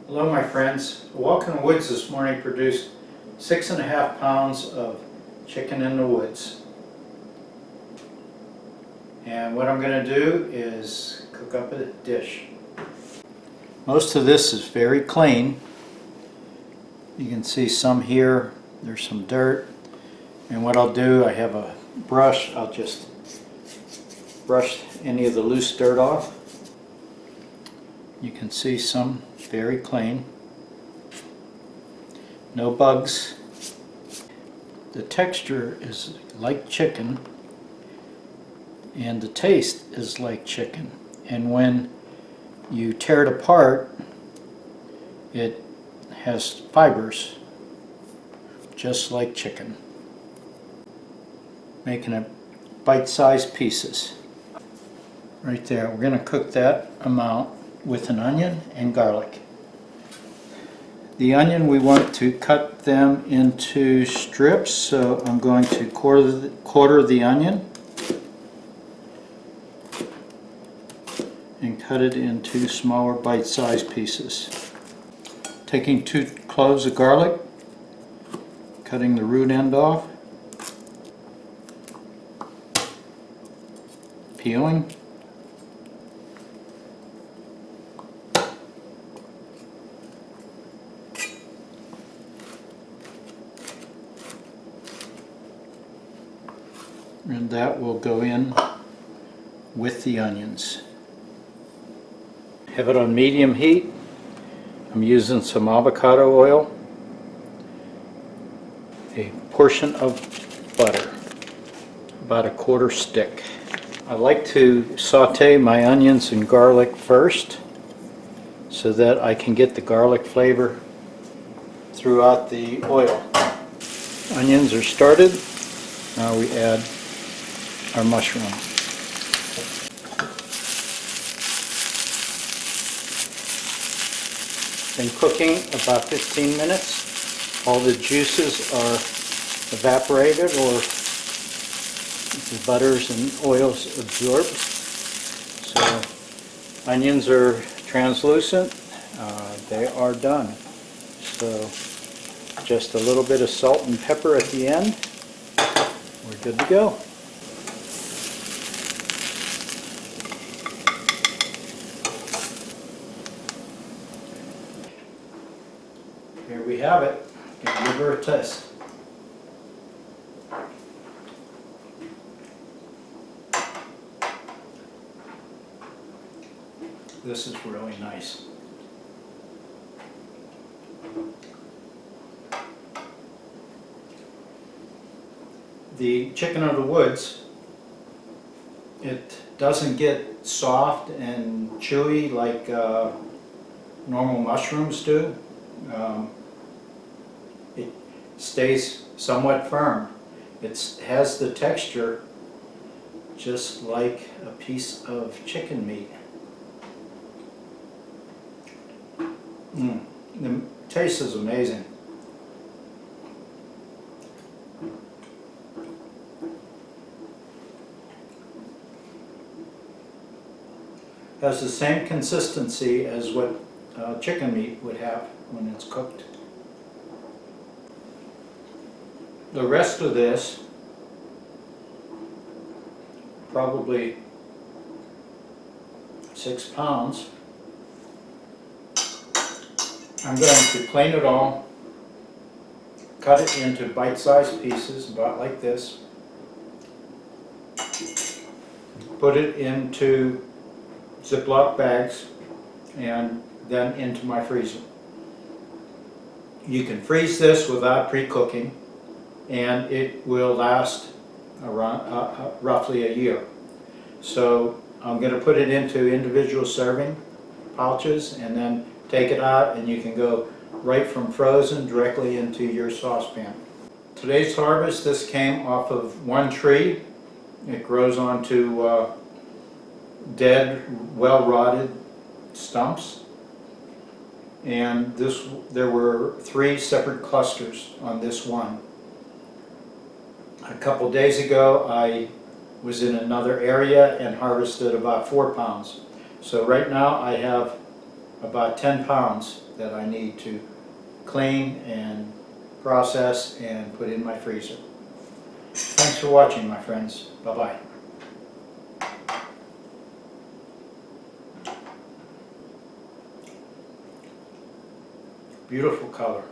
Hello my friends. A walk in the woods this morning produced 6.5 pounds of chicken in the woods. And what I'm going to do is cook up a dish. Most of this is very clean. You can see some here, there's some dirt. And what I'll do, I have a brush, I'll just brush any of the loose dirt off. You can see some very clean. No bugs. The texture is like chicken and the taste is like chicken. And when you tear it apart, it has fibers just like chicken, making it bite-sized pieces. Right there, we're going to cook that amount with an onion and garlic. The onion, we want to cut them into strips, so I'm going to quarter the onion and cut it into smaller bite-sized pieces. Taking 2 cloves of garlic, cutting the root end off, peeling, and that will go in with the onions. Have it on medium heat. I'm using some avocado oil, a portion of butter, about a 1/4 stick. I like to saute my onions and garlic first so that I can get the garlic flavor throughout the oil. Onions are started. Now we add our mushroom. Been cooking about 15 minutes. All the juices are evaporated, or the butters and oils absorbed. So onions are translucent. They are done. So just a little bit of salt and pepper at the end. We're good to go. Here we have it. Give her a taste. This is really nice. The chicken of the woods, it doesn't get soft and chewy like normal mushrooms do. It stays somewhat firm. It has the texture just like a piece of chicken meat. The taste is amazing. Has the same consistency as what chicken meat would have when it's cooked. The rest of this, probably 6 pounds, I'm going to clean it all, cut it into bite-sized pieces about like this, put it into Ziploc bags, and then into my freezer. You can freeze this without pre-cooking, and it will last around roughly a year. So I'm going to put it into individual serving pouches and then take it out, and you can go right from frozen directly into your saucepan. Today's harvest, this came off of one tree. It grows onto dead, well-rotted stumps, and there were 3 separate clusters on this one. A couple days ago I was in another area and harvested about 4 pounds. So right now I have about 10 pounds that I need to clean and process and put in my freezer. Thanks for watching, my friends. Bye-bye. Beautiful color.